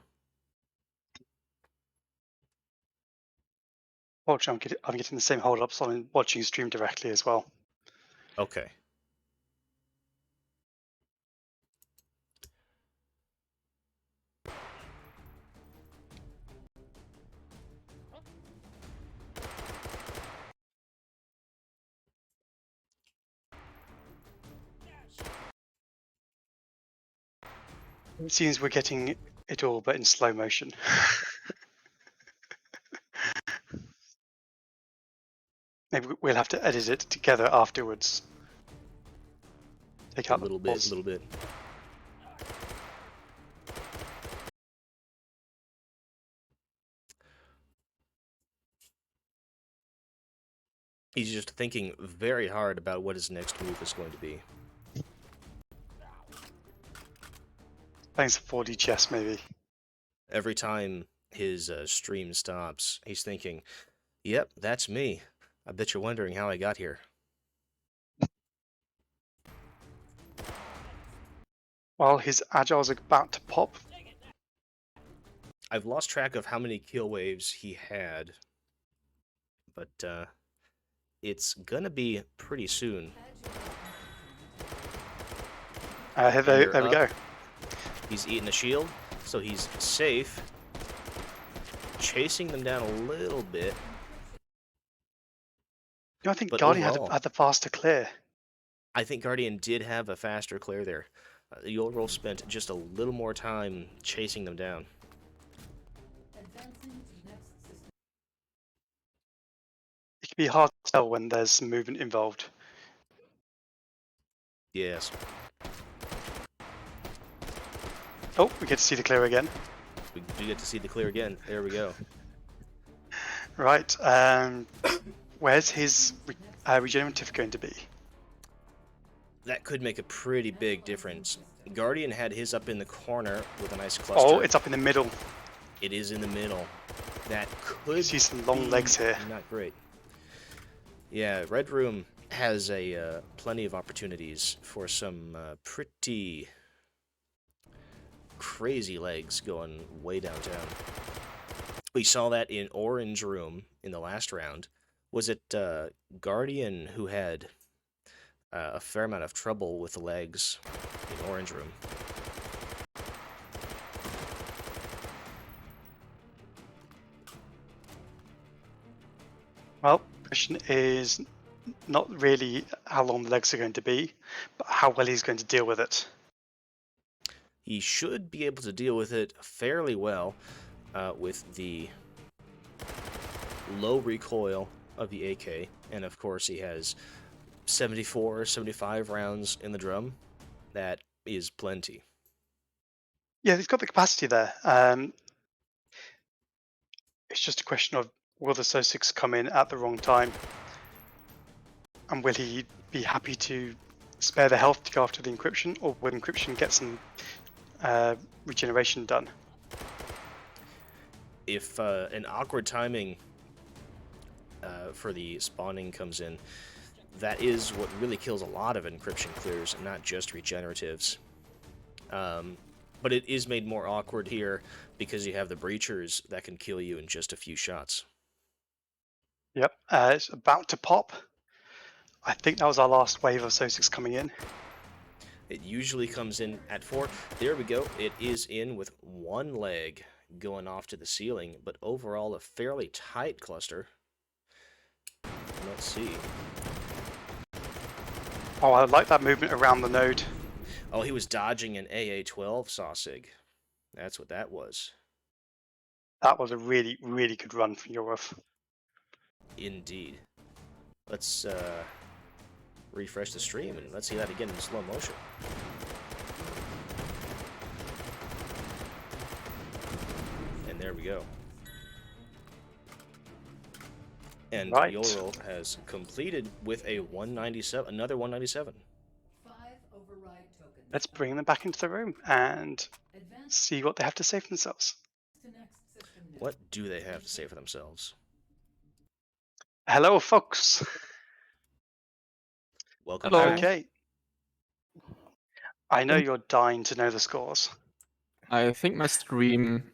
Fortunately, I'm getting the same hold-ups on watching you stream directly as well. Okay. It seems we're getting it all, but in slow motion. Maybe we'll have to edit it together afterwards. Take A out the little bit, pause. a little bit. He's just thinking very hard about what his next move is going to be. Playing some 4D chess, maybe. Every time his stream stops, he's thinking, yep, that's me. I bet you're wondering how I got here. While his agiles are about to pop, I've lost track of how many kill waves he had, but it's gonna be pretty soon. there You're we go. up. He's eating a shield, so he's safe. Chasing them down a little bit. You know, I think But Guardian overall- had the faster clear. I think Guardian did have a faster clear there. JohrolF spent just a little more time chasing them down. can be hard to tell when there's some movement involved. Yes. Oh, we get to see the clear again. We do get to see the clear again. There we go. Right. Where's his regenerative going to be? That could make a pretty big difference. Guardian had his up in the corner with a nice cluster. Oh, it's up in the middle. It is in the middle. That could You see some long be legs here. Not great. Yeah, Red Room has a plenty of opportunities for some pretty crazy legs going way downtown. We saw that in Orange Room in the last round. Was it Guardian who had a fair amount of trouble with the legs in Orange Room? Well, the question is not really how long the legs are going to be, but how well he's going to deal with it. He should be able to deal with it fairly well with the low recoil of the AK, and of course he has 74, 75 rounds in the drum. That is plenty. Yeah, he's got the capacity there. It's just a question of will the SO6 come in at the wrong time? And will he be happy to spare the health to go after the encryption, or will encryption get some regeneration done? If an awkward timing for the spawning comes in, that is what really kills a lot of encryption clears, not just regeneratives. But it is made more awkward here because you have the breachers that can kill you in just a few shots. Yep, it's about to pop. I think that was our last wave of SO6 coming in. It usually comes in at 4. There we go. It is in with one leg going off to the ceiling, but overall a fairly tight cluster. Let's see. Oh, I like that movement around the node. Oh, he was dodging an AA-12 Sawsig. That's what that was. That was a really, really good run from JohrolF. Indeed. Let's refresh the stream and let's see that again in slow motion. And there we go. And Right. JohrolF has completed with a 197, another 197. 5 override tokens. Let's bring them back into the room and Advance see what they have to say for themselves. to next system node. What do they have to say for themselves? Hello, folks. Welcome Hello. back. Okay. I know you're dying to know the scores. I think my stream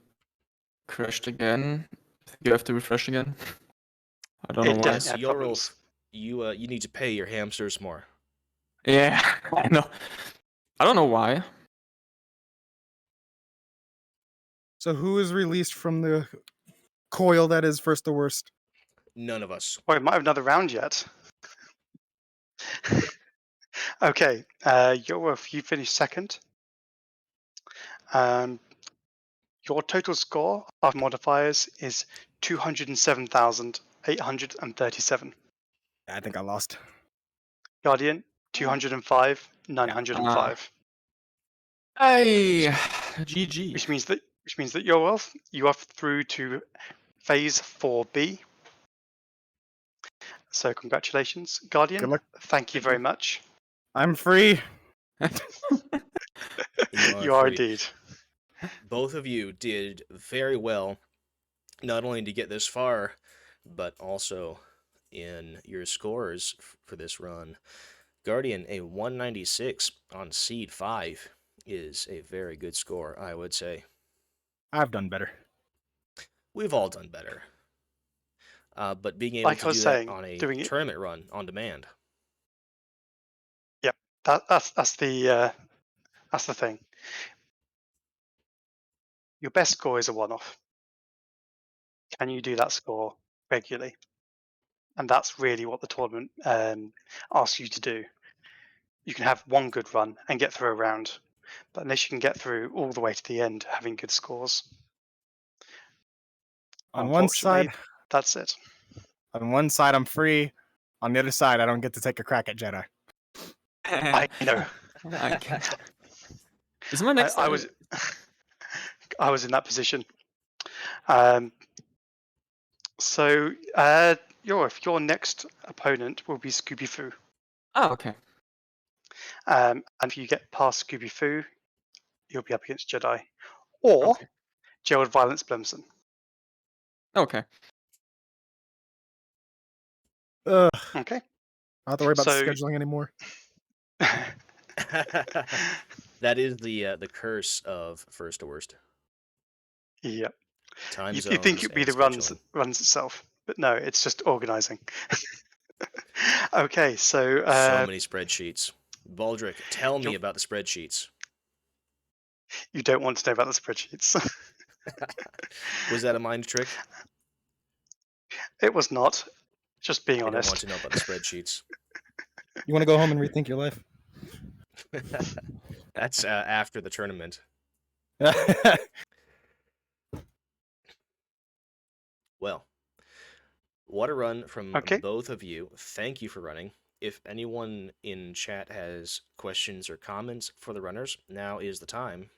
crashed again. You have to refresh again. I don't know It why. does. Yes, Yeah, problems. JohrolF, you need to pay your hamsters more. Yeah, I know. I don't know why. So who is released from the coil that is first the worst? None of us. Oh, we might have another round yet. Okay, JohrolF, you finished second. Your total score of modifiers is 207,837. I think I lost. Guardian, 205,905. Hey, GG. Which means that JohrolF, you are through to phase 4B. So congratulations, Guardian. Good luck. Thank you very much. I'm free. You are free. indeed. Both of you did very well, not only to get this far, but also in your scores for this run. Guardian, a 196 on Seed 5 is a very good score, I would say. I've done better. We've all done better. But being able Like I to was do saying, that on a doing it- tournament run on demand. That's the thing. Your best score is a one-off. Can you do that score regularly? And that's really what the tournament asks you to do. You can have one good run and get through a round, but unless you can get through all the way to the end having good scores, On one unfortunately, side, that's it. On one side, I'm free. On the other side, I don't get to take a crack at Jedi. I know. I can. Is my next? I was I was in that position. Um, so your next opponent will be Scooby Foo. Oh, okay. And if you get past Scooby Foo, you'll be up against Jedi. Or Okay. Gerald Violence Blemson. Okay. Ugh, Okay. I don't have to worry about the So scheduling anymore. That is the curse of first to worst. yeah. Time You zones think it'd be and the runs scheduling. itself, but no, it's just organizing. Okay, so So many spreadsheets. Baldric, tell me Jo- about the spreadsheets. you don't want to know about the spreadsheets. Was that a mind trick? It was not. Just being I don't want honest. to know about the spreadsheets. You want to go home and rethink your life? That's after the tournament. Well, what a run from Okay. both of you. Thank you for running. If anyone in chat has questions or comments for the runners, now is the time.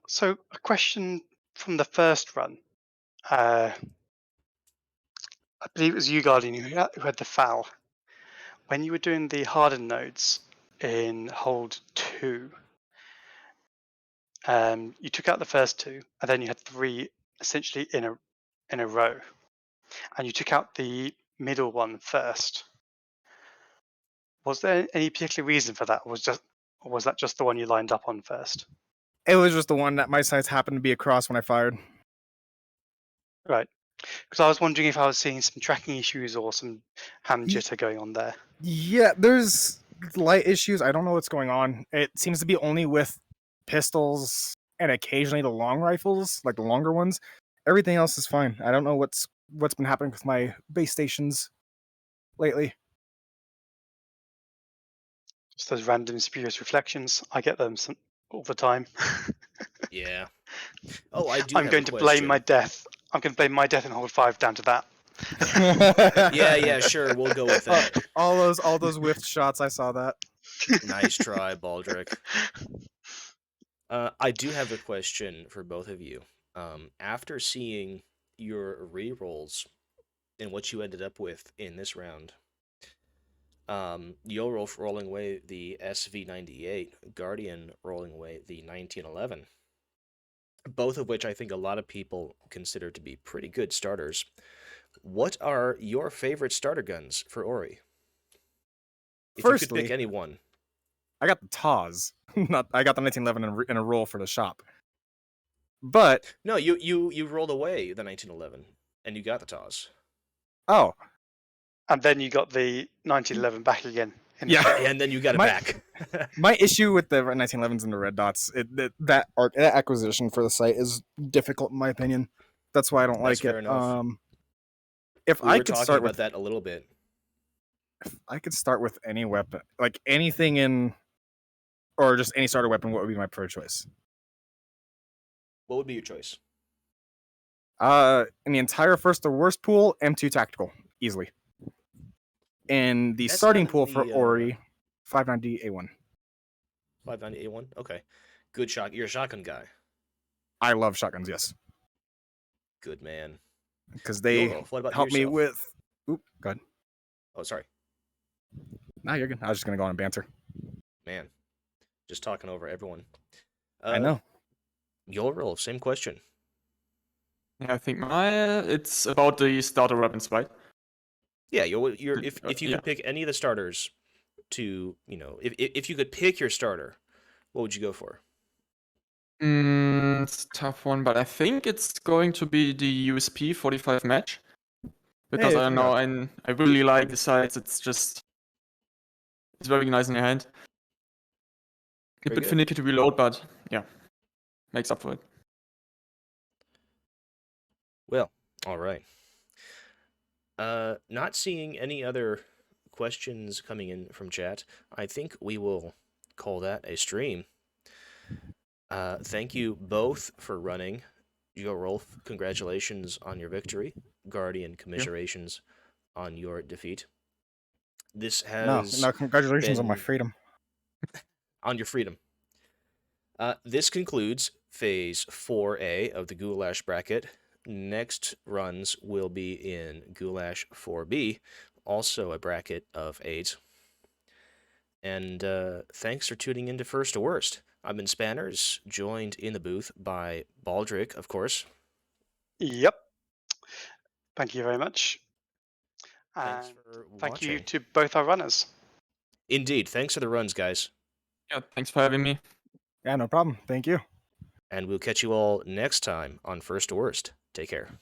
So a question from the first run. I believe it was you, Guardian, who had the foul. When you were doing the hardened nodes in hold 2, you took out the first 2, and then you had 3 essentially in a row, and you took out the middle one first. Was there any particular reason for that, or was that just the one you lined up on first? It was just the one that my sights happened to be across when I fired. Right. Because I was wondering if I was seeing some tracking issues or some ham Ye- jitter going on there. Yeah, there's light issues. I don't know what's going on. It seems to be only with pistols and occasionally the long rifles, like the longer ones. Everything else is fine. I don't know what's been happening with my base stations lately. Just those random spurious reflections. I get them all the time. Yeah. Oh, I do I'm have a going to blame my question. death. I'm going to blame my death in hold 5 down to that. Yeah, sure, we'll go with that. all those whiffed shots. I saw that. Nice try, Baldric. I do have a question for both of you. After seeing your rerolls and what you ended up with in this round, JohrolF rolling away the SV98, Guardian rolling away the 1911, both of which I think a lot of people consider to be pretty good starters. What are your favorite starter guns for Ori? If you could Firstly, pick any one. I got the Taz. I got the 1911 in a roll for the shop. But No, you rolled away the 1911 and you got the Taz. oh, And then you got the 1911 back again. yeah. And then you got it My- back. My issue with the 1911s and the red dots, that acquisition for the site is difficult in my opinion. That's why I don't That's like fair it. enough. If We I were could talking start about with, that a little bit. if I could start with any weapon, like anything in, or just any starter weapon, what would be my preferred choice? What would be your choice? In the entire first to worst pool, M2 tactical, easily. In the That's starting not in pool for the, Ori, 590 A1. 590A1? Okay. Good shot. You're a shotgun guy. I love shotguns, yes, Good man. because they JohrolF, what about help me yourself? with. Oop, go ahead. Oh, sorry. Nah, you're good. I was just gonna go on and banter. Man. Just talking over everyone. I know. JohrolF, same question. Yeah, I think it's about the starter weapons, right? Yeah, if you Yeah. could pick any of the starters to, if you could pick your starter, what would you go for? It's a tough one, but I think it's going to be the USP 45 match. Because Hey, I don't know, I really like the sights. It's very nice in your hand. A Very bit good. finicky to reload, but yeah, makes up for it. Well, all right. Not seeing any other questions coming in from chat, I think we will call that a stream. Thank you both for running. JohrolF, congratulations on your victory. Guardian, commiserations on your defeat. This No, has no, congratulations on my been- freedom. on your freedom. This concludes Phase 4A of the Goulash bracket. Next runs will be in Goulash 4B, also a bracket of 8. And thanks for tuning in to First to Worst. I've been Spanners, joined in the booth by Baldric, of course. Yep. Thank you very much. Thanks And for thank you watching. to both our runners. Indeed, thanks for the runs, guys. Yeah, thanks for having me. Yeah, no problem. Thank you. And we'll catch you all next time on First to Worst. Take care.